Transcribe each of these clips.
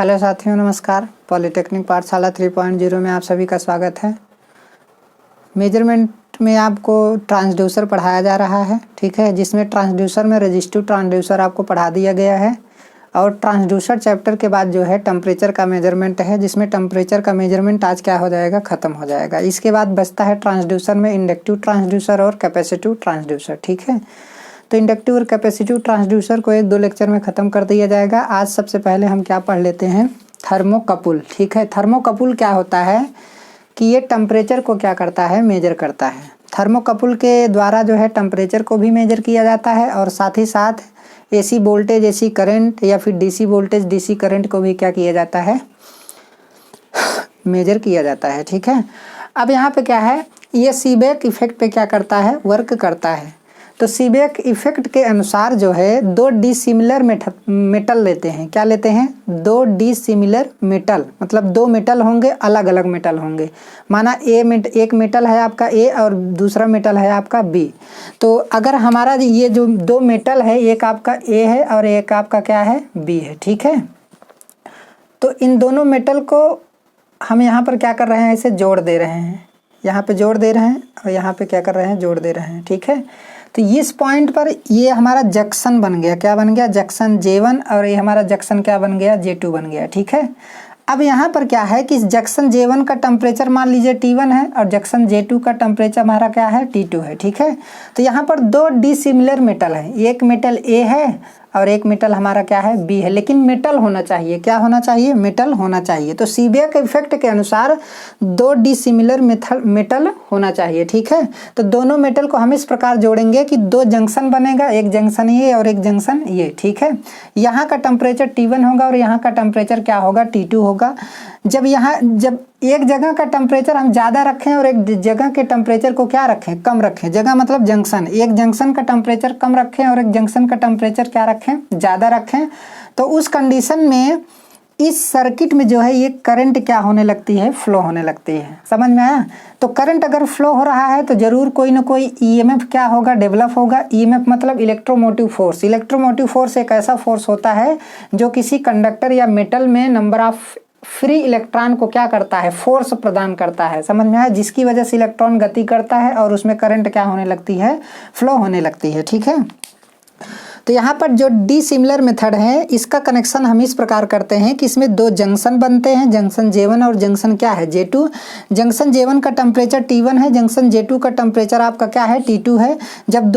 Hello साथियों, नमस्कार। Polytechnic पाठशाला 3.0 में आप सभी का स्वागत है। मेजरमेंट में आपको ट्रांसड्यूसर पढ़ाया जा रहा है, ठीक है, जिसमें ट्रांसड्यूसर में रजिस्टिव ट्रांसड्यूसर आपको पढ़ा दिया गया है। और ट्रांसड्यूसर चैप्टर के बाद जो है टेम्परेचर का मेजरमेंट है, जिसमें टेम्परेचर का मेजरमेंट आज क्या हो जाएगा, ख़त्म हो जाएगा। इसके बाद बचता है ट्रांसड्यूसर में इंडक्टिव ट्रांसड्यूसर और कैपेसिटिव ट्रांसड्यूसर, ठीक है। तो इंडक्टिव और कैपेसिटिव ट्रांसड्यूसर को 1-2 लेक्चर में ख़त्म कर दिया जाएगा। आज सबसे पहले हम क्या पढ़ लेते हैं, थर्मोकपल, ठीक है। थर्मोकपल क्या होता है कि ये टेम्परेचर को क्या करता है, मेजर करता है। थर्मोकपल के द्वारा जो है टेम्परेचर को भी मेजर किया जाता है और साथ ही साथ एसी वोल्टेज, एसी करंट या फिर डीसी वोल्टेज, डीसी करंट को भी क्या किया जाता है, मेजर किया जाता है, ठीक है। अब यहाँ पे क्या है, ये सीबेक इफेक्ट पे क्या करता है, वर्क करता है। तो सीबेक इफेक्ट के अनुसार जो है 2 डिसिमिलर मेटल लेते हैं। क्या लेते हैं, 2 डिसिमिलर मेटल, मतलब 2 मेटल होंगे, अलग अलग मेटल होंगे। माना एक मेटल है आपका ए और दूसरा मेटल है आपका बी। तो अगर हमारा ये जो 2 मेटल है, एक आपका ए है और एक आपका क्या है, बी है, ठीक है। तो इन दोनों मेटल को हम यहाँ पर क्या कर रहे हैं, इसे जोड़ दे रहे हैं। यहाँ पे जोड़ दे रहे हैं और यहाँ पे क्या कर रहे हैं, जोड़ दे रहे हैं, ठीक है। तो इस पॉइंट पर ये हमारा जंक्शन बन गया। क्या बन गया, जंक्शन J1, और ये हमारा जंक्शन क्या बन गया, J2 बन गया, ठीक है। अब यहाँ पर क्या है कि इस जंक्शन J1 का टेम्परेचर मान लीजिए T1 है और जंक्शन J2 का टेम्परेचर हमारा क्या है, T2 है, ठीक है। तो यहाँ पर 2 डिसिमिलर मेटल है, एक मेटल A है और एक मेटल हमारा क्या है, बी है। लेकिन मेटल होना चाहिए, क्या होना चाहिए, मेटल होना चाहिए। तो सीबेक इफेक्ट के अनुसार 2 डिसिमिलर मेटल होना चाहिए, ठीक है। तो दोनों मेटल को हम इस प्रकार जोड़ेंगे कि 2 जंक्शन बनेगा, एक जंक्शन ये और एक जंक्शन ये, ठीक है। यहाँ का टेम्परेचर T1 होगा और यहाँ का टेम्परेचर क्या होगा, T2 होगा। जब एक जगह का टेम्परेचर हम ज़्यादा रखें और एक जगह के टेम्परेचर को क्या रखें, कम रखें, जगह मतलब जंक्शन, एक जंक्शन का टेम्परेचर कम रखें और एक जंक्शन का टेम्परेचर क्या रखें, ज़्यादा रखें, तो उस कंडीशन में इस सर्किट में जो है ये करंट क्या होने लगती है, फ्लो होने लगती है। समझ में आया। तो करंट अगर फ्लो हो रहा है तो जरूर कोई ना कोई ईएमएफ क्या होगा, डेवलप होगा। ईएमएफ मतलब इलेक्ट्रोमोटिव फोर्स। इलेक्ट्रोमोटिव फोर्स एक ऐसा फोर्स होता है जो किसी कंडक्टर या मेटल में नंबर ऑफ फ्री इलेक्ट्रॉन को क्या करता है, फोर्स प्रदान करता है। समझ में आया, जिसकी वजह से इलेक्ट्रॉन गति करता है और उसमें करंट क्या होने लगती है, फ्लो होने लगती है, ठीक है। तो यहाँ पर जो डिसिमिलर मेथड है, इसका कनेक्शन हम इस प्रकार करते हैं कि इसमें 2 जंक्शन बनते हैं, जंक्शन J1 और जंक्शन क्या है, J2। जंक्शन J1 का टेम्परेचर T1 है, जंक्शन J2 का टेम्परेचर आपका क्या है, T2 है। जब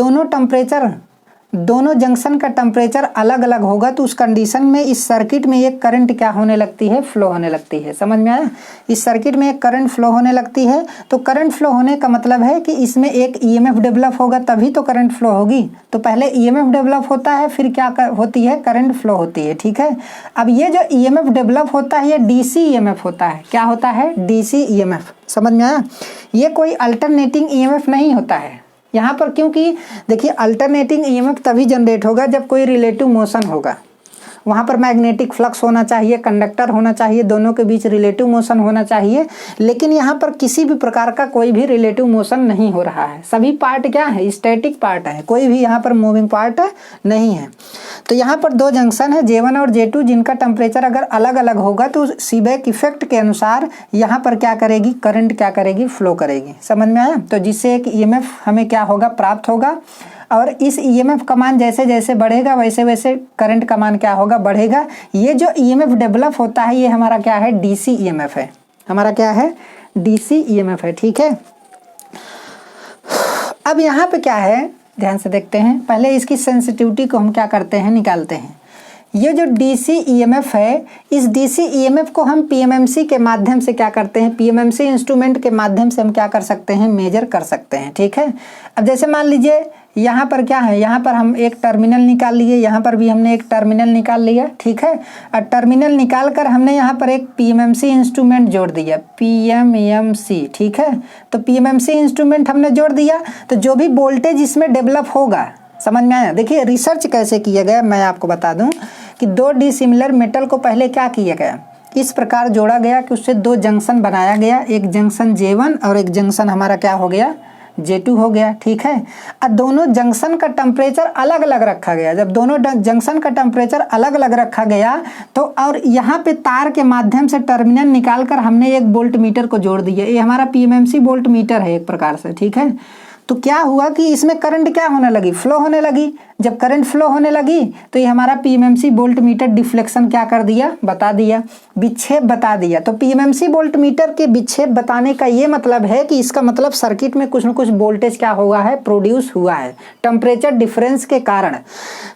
दोनों जंक्शन का टेम्परेचर अलग अलग होगा तो उस कंडीशन में इस सर्किट में एक करंट क्या होने लगती है, फ्लो होने लगती है। समझ में आया, इस सर्किट में एक करंट फ्लो होने लगती है। तो करंट फ्लो होने का मतलब है कि इसमें एक ईएमएफ डेवलप होगा, तभी तो करंट फ्लो होगी। तो पहले ईएमएफ डेवलप होता है, फिर क्या होती है, करंट फ्लो होती है, ठीक है। अब ये जो ईएमएफ डेवलप होता है ये डीसी ईएमएफ होता है। क्या होता है, डीसी ईएमएफ। समझ में आया, ये कोई अल्टरनेटिंग ईएमएफ नहीं होता है यहाँ पर, क्योंकि देखिए अल्टरनेटिंग ईएमएफ तभी जनरेट होगा जब कोई रिलेटिव मोशन होगा। वहाँ पर मैग्नेटिक फ्लक्स होना चाहिए, कंडक्टर होना चाहिए, दोनों के बीच रिलेटिव मोशन होना चाहिए। लेकिन यहाँ पर किसी भी प्रकार का कोई भी रिलेटिव मोशन नहीं हो रहा है। सभी पार्ट क्या है, स्टैटिक पार्ट है, कोई भी यहाँ पर मूविंग पार्ट नहीं है। तो यहाँ पर 2 जंक्शन है, J1 और J2, जिनका टेम्परेचर अगर अलग अलग होगा तो सीबेक इफेक्ट के अनुसार यहाँ पर क्या करेगी, करंट क्या करेगी, फ्लो करेगी। समझ में आया। तो जिससे एक ईएमएफ हमें क्या होगा, प्राप्त होगा। और इस ईएमएफ का मान जैसे जैसे बढ़ेगा वैसे वैसे करंट का मान क्या होगा, बढ़ेगा। ये जो ईएमएफ डेवलप होता है ये हमारा क्या है, डीसी ईएमएफ है। हमारा क्या है, डीसी ईएमएफ है, ठीक है। अब यहाँ पे क्या है, ध्यान से देखते हैं। पहले इसकी सेंसिटिविटी को हम क्या करते हैं, निकालते हैं। ये जो डीसी ईएमएफ है, इस डीसी ईएमएफ को हम पीएमएमसी के माध्यम से क्या करते हैं, पीएमएमसी इंस्ट्रूमेंट के माध्यम से हम क्या कर सकते हैं, मेजर कर सकते हैं, ठीक है। अब जैसे मान लीजिए यहाँ पर क्या है, यहाँ पर हम एक टर्मिनल निकाल लिए, यहाँ पर भी हमने एक टर्मिनल निकाल लिया, ठीक है। और टर्मिनल निकाल कर हमने यहाँ पर एक पीएमएमसी इंस्ट्रूमेंट जोड़ दिया, पीएमएमसी, ठीक है। तो पीएमएमसी इंस्ट्रूमेंट हमने जोड़ दिया, तो जो भी वोल्टेज इसमें डेवलप होगा, समझ में आया। देखिए रिसर्च कैसे किया गया, मैं आपको बता दूं कि 2 डिसिमिलर मेटल को पहले क्या किया गया, इस प्रकार जोड़ा गया कि उससे 2 जंक्शन बनाया गया, एक जंक्शन J1 और एक जंक्शन हमारा क्या हो गया, J2 हो गया, ठीक है। अब दोनों जंक्शन का टेम्परेचर अलग अलग रखा गया। जब दोनों जंक्शन का टेम्परेचर अलग अलग रखा गया तो और यहाँ पे तार के माध्यम से टर्मिनल निकालकर हमने एक वोल्ट मीटर को जोड़ दिया। ये हमारा PMMC वोल्ट मीटर है एक प्रकार से, ठीक है। तो क्या हुआ कि इसमें करंट क्या होने लगी, फ्लो होने लगी। जब करंट फ्लो होने लगी तो ये हमारा PMMC वोल्ट मीटर डिफ्लेक्शन क्या कर दिया, बता दिया, विक्षेप बता दिया। तो PMMC वोल्ट मीटर के विक्षेप बताने का ये मतलब है कि इसका मतलब सर्किट में कुछ न कुछ वोल्टेज क्या हुआ है, प्रोड्यूस हुआ है टेम्परेचर डिफरेंस के कारण।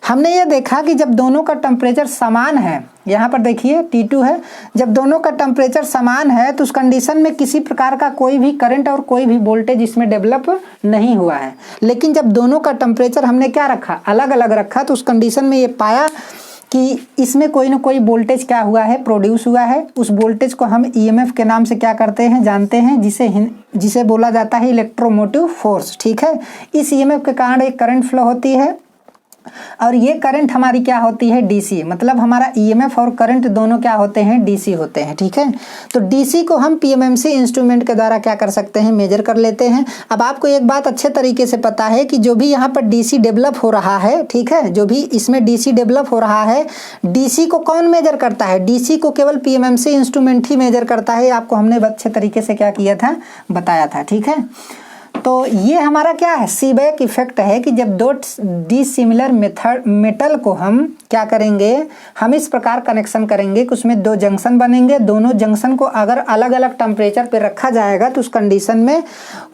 हमने ये देखा कि जब दोनों का टेम्परेचर समान है, यहाँ पर देखिए T2 है, जब दोनों का टेम्परेचर समान है तो उस कंडीशन में किसी प्रकार का कोई भी करंट और कोई भी वोल्टेज इसमें डेवलप नहीं हुआ है। लेकिन जब दोनों का टेम्परेचर हमने क्या रखा, अलग अलग रखा, तो उस कंडीशन में ये पाया कि इसमें कोई ना कोई वोल्टेज क्या हुआ है, प्रोड्यूस हुआ है। उस वोल्टेज को हम EMF के नाम से क्या करते हैं, जानते हैं, जिसे बोला जाता है इलेक्ट्रोमोटिव फोर्स, ठीक है। इस EMF के कारण एक करंट फ्लो होती है और ये करंट हमारी क्या होती है, DC। मतलब हमारा EMF और करंट दोनों क्या होते हैं, DC होते हैं, ठीक है। तो DC को हम PMMC इंस्ट्रूमेंट के द्वारा क्या कर सकते हैं, मेजर कर लेते हैं। अब आपको एक बात अच्छे तरीके से पता है कि जो भी यहाँ पर DC डेवलप हो रहा है, ठीक है, जो भी इसमें DC डेवलप हो रहा है, DC को कौन मेजर करता है, DC को केवल PMMC इंस्ट्रूमेंट ही मेजर करता है। आपको हमने अच्छे तरीके से क्या किया था, बताया था, ठीक है। तो ये हमारा क्या है, सीबैक इफेक्ट है कि जब दो डिसिमिलर मेटल को हम क्या करेंगे, हम इस प्रकार कनेक्शन करेंगे कि उसमें दो जंक्शन बनेंगे। दोनों जंक्शन को अगर अलग अलग टेम्परेचर पे रखा जाएगा तो उस कंडीशन में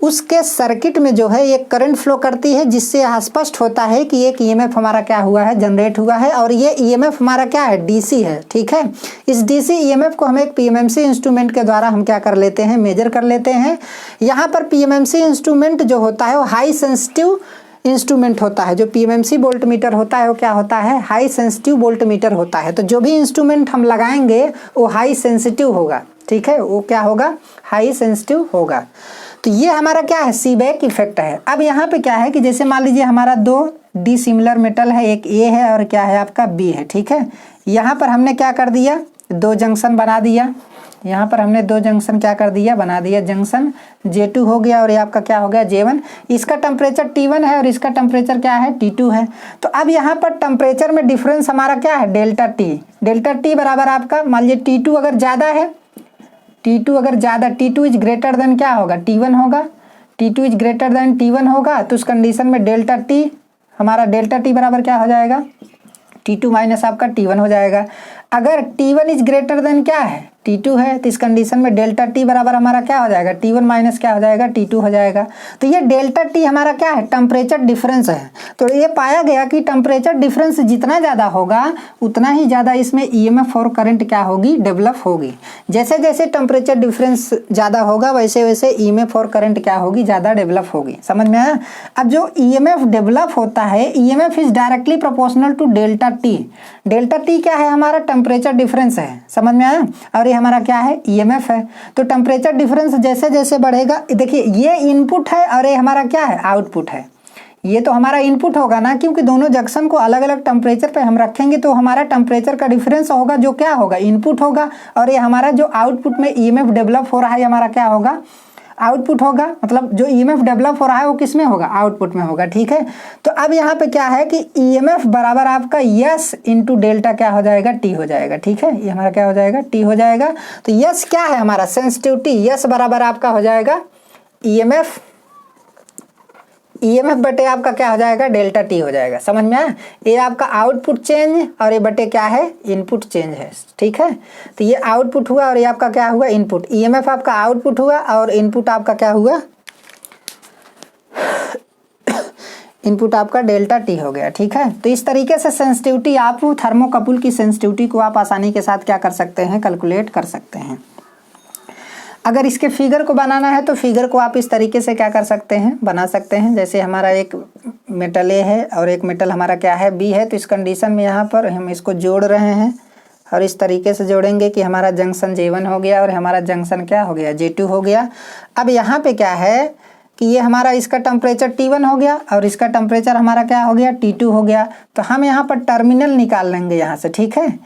उसके सर्किट में जो है एक करंट फ्लो करती है, जिससे स्पष्ट होता है कि एक EMF हमारा क्या हुआ है, जनरेट हुआ है। और ये EMF हमारा क्या है, DC है, ठीक है। इस DC EMF को हम एक PMMC इंस्ट्रूमेंट के द्वारा हम क्या कर लेते हैं, मेजर कर लेते हैं। यहाँ पर PMMC इंस्ट्रूमेंट जो होता है वो हाई सेंसिटिव इंस्ट्रूमेंट होता है। जो PMMC वोल्ट मीटर होता है वो क्या होता है, हाई सेंसिटिव वोल्ट मीटर होता है। तो जो भी इंस्ट्रूमेंट हम लगाएंगे वो हाई सेंसिटिव होगा, ठीक है, वो क्या होगा, हाई सेंसिटिव होगा। तो ये हमारा क्या है, सीबैक इफेक्ट है। अब यहाँ पे क्या है कि जैसे मान लीजिए हमारा दो डिसिमिलर मेटल है, एक A है और क्या है आपका B है, ठीक है। यहाँ पर हमने क्या कर दिया, दो जंक्शन बना दिया। यहाँ पर हमने दो जंक्शन क्या कर दिया, बना दिया। जंक्शन J2 हो गया और ये आपका क्या हो गया, J1। इसका टेम्परेचर T1 है और इसका टेम्परेचर क्या है, T2 है। तो अब यहाँ पर टेम्परेचर में डिफरेंस हमारा क्या है, डेल्टा T। डेल्टा T बराबर आपका मान लीजिए T2 अगर ज़्यादा है, T2 अगर ज़्यादा, T2 इज ग्रेटर देन क्या होगा, T1 होगा। T2 is greater than T1 होगा तो उस कंडीशन में डेल्टा T हमारा डेल्टा T बराबर क्या हो जाएगा, T2 माइनस आपका T1 हो जाएगा। अगर T1 इज ग्रेटर देन क्या है, T2 है, तो इस कंडीशन में डेल्टा T बराबर हमारा क्या हो जाएगा, T1 माइनस क्या हो जाएगा, T2 हो जाएगा। तो ये डेल्टा T हमारा क्या है, टेम्परेचर डिफरेंस है। तो ये पाया गया कि टेम्परेचर डिफरेंस जितना ज़्यादा होगा उतना ही ज़्यादा इसमें EMF और करंट क्या होगी, डेवलप होगी। जैसे जैसे टेम्परेचर डिफरेंस ज़्यादा होगा वैसे वैसे EMF और करंट क्या होगी, ज़्यादा डेवलप होगी। समझ में आया। अब जो EMF डेवलप होता है, EMF is directly proportional to delta T। Delta T क्या है, हमारा टेम्परेचर डिफरेंस है। समझ में आया। और ये हमारा क्या है, EMF है। तो टेम्परेचर डिफरेंस जैसे जैसे बढ़ेगा, देखिए ये इनपुट है और ये हमारा क्या है, आउटपुट है। ये तो हमारा इनपुट होगा ना, क्योंकि दोनों जंक्शन को अलग अलग टेम्परेचर पे हम रखेंगे तो हमारा टेम्परेचर का डिफरेंस होगा, जो क्या होगा, इनपुट होगा। और ये हमारा जो आउटपुट में EMF डेवलप हो रहा है हमारा क्या होगा, आउटपुट होगा। मतलब जो EMF डेवलप हो रहा है वो किस में होगा, आउटपुट में होगा, ठीक है। तो अब यहाँ पे क्या है कि EMF बराबर आपका S इंटू डेल्टा क्या हो जाएगा, T हो जाएगा, ठीक है। ये हमारा क्या हो जाएगा, T हो जाएगा। तो S क्या है हमारा, सेंसिटिविटी। S बराबर आपका हो जाएगा EMF बटे आपका क्या हो जाएगा, डेल्टा T हो जाएगा। समझ में आया। ये आपका आउटपुट चेंज और ये बटे क्या है, इनपुट चेंज है, ठीक है। तो ये आउटपुट हुआ और ये आपका क्या हुआ, इनपुट। EMF आपका आउटपुट हुआ और इनपुट आपका क्या हुआ, इनपुट आपका डेल्टा T हो गया, ठीक है। तो इस तरीके से सेंसिटिविटी, आप थर्मोकपल की सेंसिटिविटी को आप आसानी के साथ क्या कर सकते हैं, कैलकुलेट कर सकते हैं। अगर इसके फिगर को बनाना है तो फिगर को आप इस तरीके से क्या कर सकते हैं, बना सकते हैं। जैसे हमारा एक मेटल A है और एक मेटल हमारा क्या है, B है। तो इस कंडीशन में यहाँ पर हम इसको जोड़ रहे हैं और इस तरीके से जोड़ेंगे कि हमारा जंक्शन J1 हो गया और हमारा जंक्शन क्या हो गया, J2 हो गया। अब यहाँ पे क्या है कि ये हमारा इसका टेम्परेचर T1 हो गया और इसका टेम्परेचर हमारा क्या हो गया, T2 हो गया। तो हम यहाँ पर टर्मिनल निकाल लेंगे यहाँ से, ठीक है।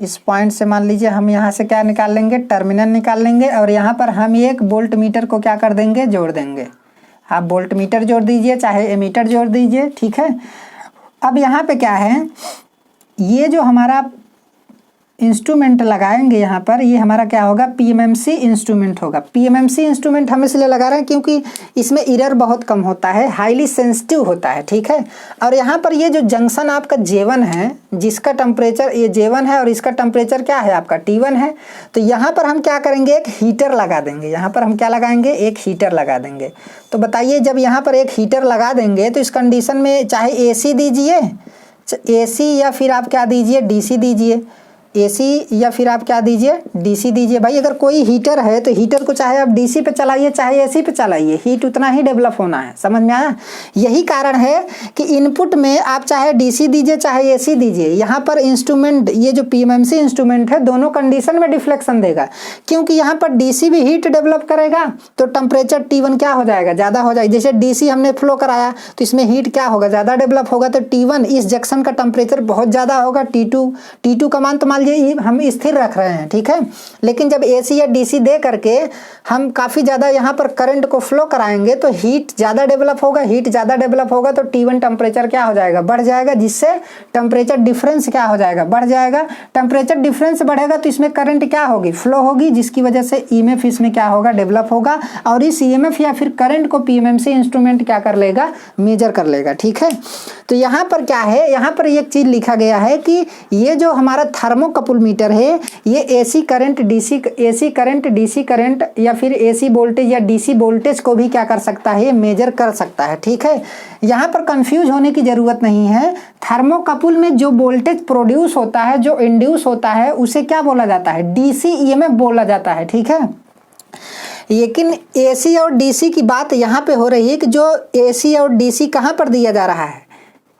इस पॉइंट से मान लीजिए हम यहाँ से क्या निकाल लेंगे, टर्मिनल निकाल लेंगे और यहाँ पर हम एक वोल्ट मीटर को क्या कर देंगे, जोड़ देंगे। आप वोल्ट मीटर जोड़ दीजिए चाहे एमीटर जोड़ दीजिए, ठीक है। अब यहाँ पे क्या है, ये जो हमारा इंस्ट्रूमेंट लगाएंगे यहाँ पर, ये हमारा क्या होगा, पीएमएमसी इंस्ट्रूमेंट होगा। पीएमएमसी इंस्ट्रूमेंट हम इसलिए लगा रहे हैं क्योंकि इसमें एरर बहुत कम होता है, हाईली सेंसिटिव होता है, ठीक है। और यहाँ पर ये जो जंक्शन आपका J1 है, जिसका टेम्परेचर ये J1 है और इसका टेम्परेचर क्या है आपका T1 है, तो यहाँ पर हम क्या करेंगे, एक हीटर लगा देंगे। यहाँ पर हम क्या लगाएंगे, एक हीटर लगा देंगे। तो बताइए जब यहाँ पर एक हीटर लगा देंगे तो इस कंडीशन में चाहे AC दीजिए, AC या फिर आप क्या दीजिए, DC दीजिए, AC या फिर आप क्या दीजिए, DC दीजिए। भाई अगर कोई हीटर है तो हीटर को चाहे आप DC पे चलाइए चाहे AC पे चलाइए, हीट उतना ही डेवलप होना है। समझ में आया? यही कारण है कि इनपुट में आप चाहे DC दीजिए चाहे AC दीजिए, यहाँ पर इंस्ट्रूमेंट, ये जो PMMC इंस्ट्रूमेंट है, दोनों कंडीशन में डिफ्लेक्शन देगा। क्योंकि यहाँ पर DC भी हीट डेवलप करेगा तो टेम्परेचर T1 क्या हो जाएगा, ज़्यादा हो जाएगा। जैसे DC हमने फ्लो कराया तो इसमें हीट क्या होगा, ज़्यादा डेवलप होगा, तो T1 इस जंक्शन का टेम्परेचर बहुत ज़्यादा होगा। T2 का मान तो मान लीजिए हम स्थिर रख रहे हैं, ठीक है। लेकिन जब AC या DC दे करके हम काफ़ी ज़्यादा यहाँ पर करंट को फ्लो कराएंगे तो हीट ज़्यादा डेवलप होगा। हीट ज़्यादा डेवलप होगा तो T1 टेम्परेचर क्या हो जाएगा, बढ़ जाएगा, जिससे टेम्परेचर डिफरेंस क्या हो जाएगा, बढ़ जाएगा। टेम्परेचर डिफरेंस बढ़ेगा तो इसमें करंट क्या होगी, फ्लो होगी, जिसकी वजह से EMF इसमें क्या होगा, डेवलप होगा। और इस EMF या फिर करंट को PMMC इंस्ट्रूमेंट क्या कर लेगा, मेजर कर लेगा, ठीक है। तो यहाँ पर क्या है, यहाँ पर एक चीज़ लिखा गया है कि ये जो हमारा थर्मोकपल मीटर है, ये AC करंट DC करंट या फिर AC वोल्टेज या DC वोल्टेज को भी क्या कर सकता है, मेजर कर सकता है, ठीक है। यहाँ पर कंफ्यूज होने की ज़रूरत नहीं है। थर्मोकपल में जो वोल्टेज प्रोड्यूस होता है, जो इंड्यूस होता है, उसे क्या बोला जाता है, DC EMF बोला जाता है, ठीक है। लेकिन AC और DC की बात यहाँ पे हो रही है कि जो AC और DC कहाँ पर दिया जा रहा है,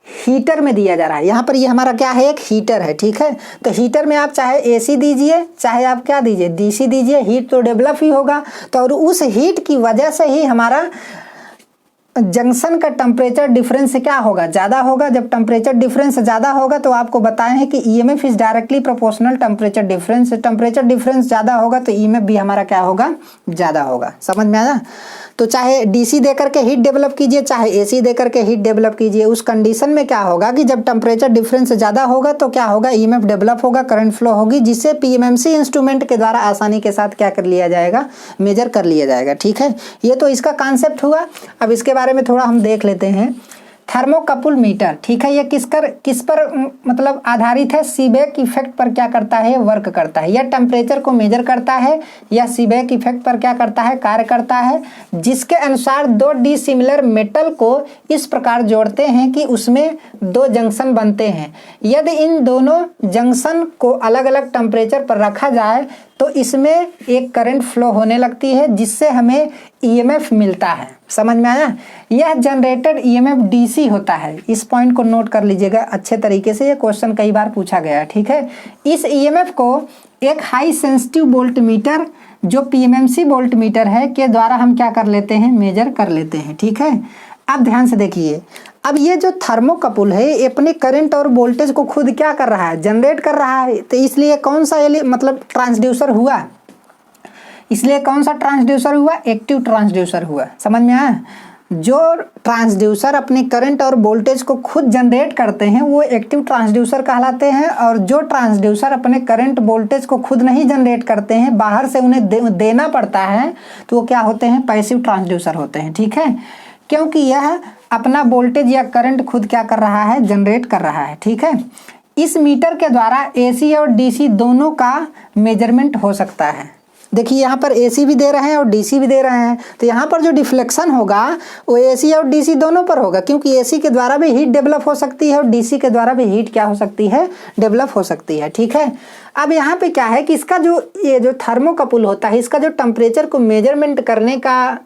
हीटर में दिया जा रहा है। यहाँ पर ये हमारा क्या है, एक हीटर है, ठीक है। तो हीटर में आप चाहे AC दीजिए चाहे आप क्या दीजिए, DC दीजिए, हीट तो डेवलप ही होगा। तो और उस हीट की वजह से ही हमारा जंक्शन का टेम्परेचर डिफरेंस क्या होगा, ज़्यादा होगा। जब टेम्परेचर डिफरेंस ज़्यादा होगा तो आपको बताएं हैं कि EMF is directly proportional temperature difference. Temperature difference ज़्यादा होगा तो EMF भी हमारा क्या होगा, ज़्यादा होगा। समझ में आया? तो चाहे DC दे करके हीट डेवलप कीजिए चाहे AC दे करके हीट डेवलप कीजिए, उस कंडीशन में क्या होगा कि जब टेम्परेचर डिफरेंस ज़्यादा होगा तो क्या होगा, EMF डेवलप होगा, करंट फ्लो होगी, जिससे PMMC इंस्ट्रूमेंट के द्वारा आसानी के साथ क्या कर लिया जाएगा, मेजर कर लिया जाएगा, ठीक है। ये तो इसका कॉन्सेप्ट हुआ। अब इसके बारे में थोड़ा हम देख लेते हैं। थर्मोकपल मीटर, ठीक है, ये किस पर मतलब आधारित है, सीबेक इफेक्ट पर क्या करता है, वर्क करता है। या टेम्परेचर को मेजर करता है या सीबेक इफेक्ट पर क्या करता है, कार्य करता है, जिसके अनुसार दो डिसिमिलर मेटल को इस प्रकार जोड़ते हैं कि उसमें दो जंक्शन बनते हैं। यदि इन दोनों जंक्शन को अलग अलग टेम्परेचर पर रखा जाए तो इसमें एक करंट फ्लो होने लगती है, जिससे हमें EMF मिलता है। समझ में आया? यह जनरेटेड EMF DC होता है। इस पॉइंट को नोट कर लीजिएगा अच्छे तरीके से, ये क्वेश्चन कई बार पूछा गया है, ठीक है। इस EMF को एक हाई सेंसिटिव वोल्ट मीटर, जो PMMC वोल्ट मीटर है, के द्वारा हम क्या कर लेते हैं, मेजर कर लेते हैं, ठीक है। अब ध्यान से देखिए, अब ये जो थर्मोकपल है ये अपने करंट और वोल्टेज को खुद क्या कर रहा है, जनरेट कर रहा है। तो इसलिए कौन सा मतलब ट्रांसड्यूसर हुआ, इसलिए कौन सा ट्रांसड्यूसर हुआ, एक्टिव ट्रांसड्यूसर हुआ। समझ में आया? जो ट्रांसड्यूसर अपने करंट और वोल्टेज को खुद जनरेट करते हैं वो एक्टिव ट्रांसड्यूसर कहलाते हैं, और जो ट्रांसड्यूसर अपने करंट वोल्टेज को खुद नहीं जनरेट करते हैं, बाहर से उन्हें देना पड़ता है, तो वो क्या होते हैं, पैसिव ट्रांसड्यूसर होते हैं, ठीक है। क्योंकि यह अपना वोल्टेज या करंट खुद क्या कर रहा है, जनरेट कर रहा है, ठीक है। इस मीटर के द्वारा AC और DC दोनों का मेजरमेंट हो सकता है। देखिए यहाँ पर AC भी दे रहे हैं और DC भी दे रहे हैं, तो यहाँ पर जो डिफ्लेक्शन होगा वो AC और DC दोनों पर होगा, क्योंकि AC के द्वारा भी हीट डेवलप हो सकती है और DC के द्वारा भी हीट क्या हो सकती है, डेवलप हो सकती है, ठीक है। अब यहाँ पे क्या है कि इसका जो ये जो थर्मोकपल होता है, इसका जो टेम्परेचर को मेजरमेंट करने का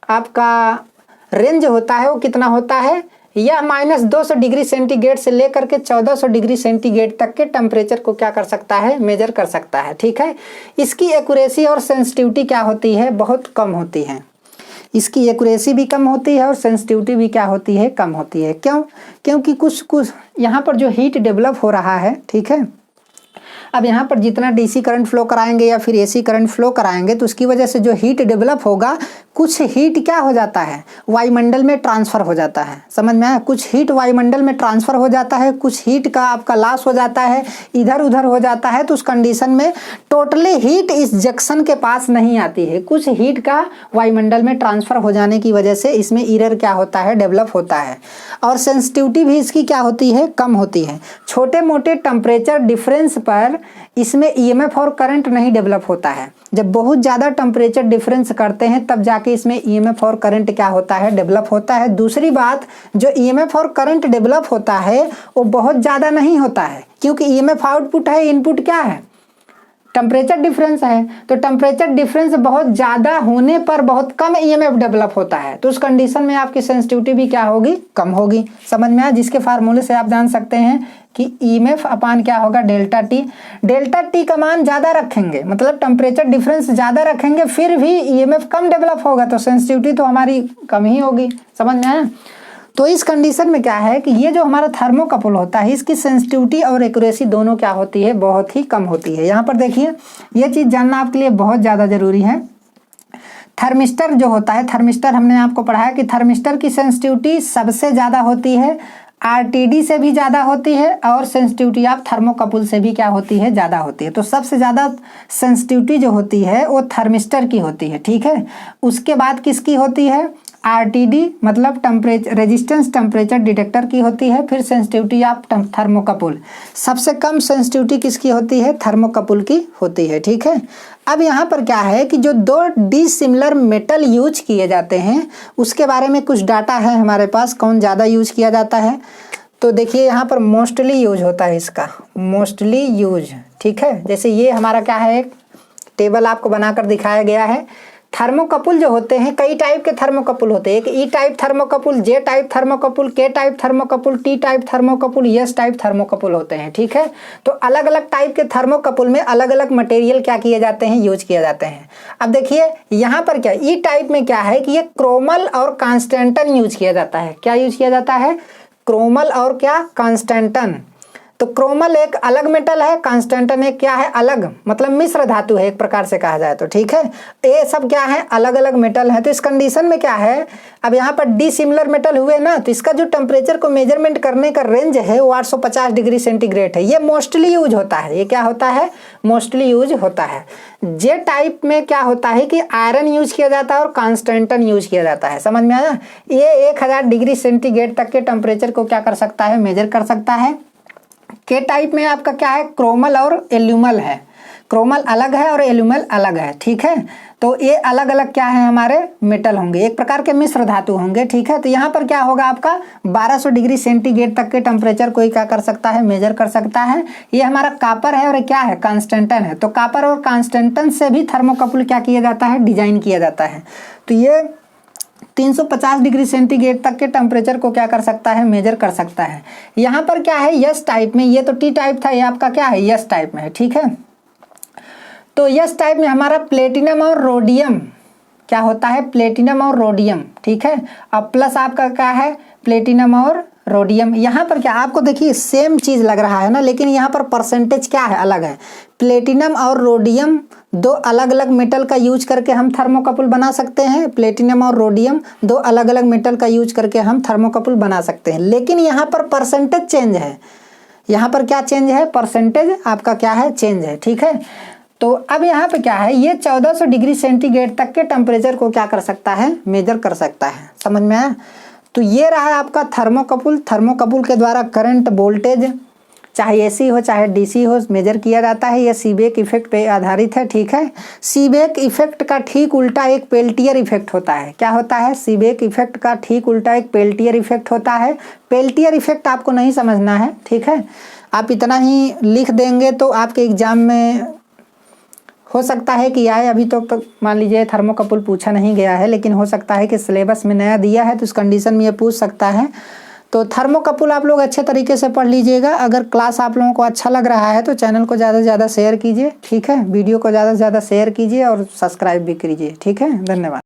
आपका रेंज होता है वो कितना होता है, या -200 डिग्री सेंटीग्रेड से लेकर के 1400 डिग्री सेंटीग्रेड तक के टेम्परेचर को क्या कर सकता है, मेजर कर सकता है, ठीक है। इसकी एक्यूरेसी और सेंसिटिविटी क्या होती है, बहुत कम होती है। इसकी एक्यूरेसी भी कम होती है और सेंसिटिविटी भी क्या होती है, कम होती है। क्यों? क्योंकि कुछ यहाँ पर जो हीट डेवलप हो रहा है, ठीक है, अब यहाँ पर जितना डीसी करंट फ्लो कराएंगे या फिर एसी करंट फ्लो कराएंगे तो उसकी वजह से जो हीट डेवलप होगा, कुछ हीट क्या हो जाता है, वायुमंडल में ट्रांसफर हो जाता है। समझ में आया? कुछ हीट वायुमंडल में ट्रांसफर हो जाता है, कुछ हीट का आपका लॉस हो जाता है, इधर उधर हो जाता है। तो उस कंडीशन में टोटली हीट इस जंक्शन के पास नहीं आती है, कुछ हीट का वायुमंडल में ट्रांसफर हो जाने की वजह से इसमें एरर क्या होता है, डेवलप होता है। और सेंसिटिविटी भी इसकी क्या होती है, कम होती है। छोटे मोटे टेम्परेचर डिफरेंस पर इसमें ईएमएफ और करंट नहीं डेवलप होता है। जब बहुत ज़्यादा टेम्परेचर डिफरेंस करते हैं तब जाके इसमें ईएमएफ और करंट क्या होता है, डेवलप होता है। दूसरी बात, जो ईएमएफ और करंट डेवलप होता है वो बहुत ज़्यादा नहीं होता है, क्योंकि ईएमएफ आउटपुट है, इनपुट क्या है, टेम्परेचर डिफरेंस है। तो टेम्परेचर डिफरेंस बहुत ज़्यादा होने पर बहुत कम ईएमएफ डेवलप होता है। तो उस कंडीशन में आपकी सेंसिटिविटी भी क्या होगी, कम होगी। समझ में आया? जिसके फार्मूले से आप जान सकते हैं कि ईएमएफ अपान क्या होगा, डेल्टा टी। डेल्टा टी का मान ज़्यादा रखेंगे, मतलब टेम्परेचर डिफरेंस ज़्यादा रखेंगे, फिर भी ईएमएफ कम डेवलप होगा तो सेंसिटिविटी तो हमारी कम ही होगी। समझ में आया? तो इस कंडीशन में क्या है कि ये जो हमारा थर्मोकपल होता है इसकी सेंसिटिविटी और एक्यूरेसी दोनों क्या होती है, बहुत ही कम होती है। यहाँ पर देखिए, ये चीज़ जानना आपके लिए बहुत ज़्यादा ज़रूरी है। थर्मिस्टर जो होता है, थर्मिस्टर हमने आपको पढ़ाया कि थर्मिस्टर की सेंसिटिविटी सबसे ज़्यादा होती है, आरटीडी से भी ज़्यादा होती है, और सेंसिटिविटी ऑफ थर्मोकपल से भी क्या होती है, ज़्यादा होती है। तो सबसे ज़्यादा सेंसिटिविटी जो होती है वो थर्मिस्टर की होती है, ठीक है। उसके बाद किसकी होती है, आरटीडी मतलब टेम्परेचर रेजिस्टेंस टेम्परेचर डिटेक्टर की होती है। फिर सेंसिटिविटी ऑफ थर्मोकपल, सबसे कम सेंसिटिविटी किसकी होती है, थर्मोकपल की होती है, ठीक है। अब यहाँ पर क्या है कि जो दो डिसिमिलर मेटल यूज किए जाते हैं उसके बारे में कुछ डाटा है हमारे पास, कौन ज़्यादा यूज किया जाता है। तो देखिए यहाँ पर मोस्टली यूज होता है इसका, मोस्टली यूज, ठीक है। जैसे ये हमारा क्या है, एक टेबल आपको बनाकर दिखाया गया है। थर्मोकपल जो होते हैं, कई टाइप के थर्मोकपल होते हैं। एक ई टाइप थर्मोकपल, जे टाइप थर्मोकपल, के type thermocouple, T type thermocouple, S type thermocouple होते हैं, ठीक है। तो अलग अलग टाइप के थर्मोकपल में अलग अलग मटेरियल क्या किए जाते हैं, यूज किए जाते हैं। अब देखिए यहाँ पर क्या, ई टाइप में क्या है कि ये क्रोमल और कांस्टेंटन यूज किया जाता है। क्या यूज किया जाता है, क्रोमल और क्या, कांस्टेंटन। तो क्रोमल एक अलग मेटल है, कांस्टेंटन एक क्या है, अलग, मतलब मिश्र धातु है एक प्रकार से कहा जाए तो, ठीक है। ये सब क्या है, अलग अलग मेटल है। तो इस कंडीशन में क्या है, अब यहाँ पर डिसिमिलर मेटल हुए ना, तो इसका जो टेम्परेचर को मेजरमेंट करने का रेंज है वो 850 डिग्री सेंटीग्रेड है। ये मोस्टली यूज होता है, ये क्या होता है, मोस्टली यूज होता है। जे टाइप में क्या होता है कि आयरन यूज किया जाता है और कांस्टेंटन यूज किया जाता है। समझ में आया? ये 1000 डिग्री सेंटीग्रेड तक के टेम्परेचर को क्या कर सकता है, मेजर कर सकता है। के टाइप में आपका क्या है, क्रोमल और एल्यूमल है। क्रोमल अलग है और एल्यूमल अलग है, ठीक है। तो ये अलग अलग क्या है, हमारे मेटल होंगे, एक प्रकार के मिश्र धातु होंगे, ठीक है। तो यहाँ पर क्या होगा, आपका 1200 डिग्री सेंटीग्रेड तक के टेम्परेचर कोई क्या कर सकता है, मेजर कर सकता है। ये हमारा कापर है और क्या है, कांस्टेंटन है। तो कापर और कांस्टेंटन से भी थर्मोकपल क्या किया जाता है, डिजाइन किया जाता है। तो ये 350 डिग्री सेंटीग्रेड तक के टेम्परेचर को क्या कर सकता है, मेजर कर सकता है। यहाँ पर क्या है, यस टाइप में, ये तो टी टाइप था, ये आपका क्या है, यस टाइप में है, ठीक है। तो यस टाइप में हमारा प्लेटिनम और रोडियम क्या होता है, प्लेटिनम और रोडियम, ठीक है। अब प्लस आपका क्या है, प्लेटिनम और रोडियम। यहाँ पर क्या आपको देखिए सेम चीज लग रहा है ना, लेकिन यहाँ पर परसेंटेज क्या है, अलग है। प्लेटिनम और रोडियम दो अलग अलग मेटल का यूज करके हम थर्मोकपल बना सकते हैं। प्लेटिनम और रोडियम दो अलग अलग मेटल का यूज करके हम थर्मोकपल बना सकते हैं, लेकिन यहाँ पर परसेंटेज चेंज है। यहाँ पर क्या चेंज है, परसेंटेज आपका क्या है, चेंज है, ठीक है। तो अब यहाँ पे क्या है, ये 1400 डिग्री सेंटीग्रेड तक के टेम्परेचर को क्या कर सकता है, मेजर कर सकता है। समझ में आया? तो ये रहा आपका थर्मोकपल। थर्मोकपल के द्वारा करंट, वोल्टेज चाहे एसी हो चाहे डीसी हो मेजर किया जाता है। यह सीबेक इफेक्ट पे आधारित है, ठीक है। सीबेक इफेक्ट का ठीक उल्टा एक पेल्टियर इफेक्ट होता है। क्या होता है, सीबेक इफेक्ट का ठीक उल्टा एक पेल्टियर इफेक्ट होता है। पेल्टियर इफेक्ट आपको नहीं समझना है, ठीक है। आप इतना ही लिख देंगे तो आपके एग्जाम में हो सकता है कि आए। अभी तो मान लीजिए थर्मोकपल पूछा नहीं गया है, लेकिन हो सकता है कि सिलेबस में नया दिया है तो उस कंडीशन में ये पूछ सकता है। तो थर्मोकपल आप लोग अच्छे तरीके से पढ़ लीजिएगा। अगर क्लास आप लोगों को अच्छा लग रहा है तो चैनल को ज़्यादा से ज़्यादा शेयर कीजिए, ठीक है। वीडियो को ज़्यादा से ज़्यादा शेयर कीजिए और सब्सक्राइब भी कीजिए, ठीक है। धन्यवाद।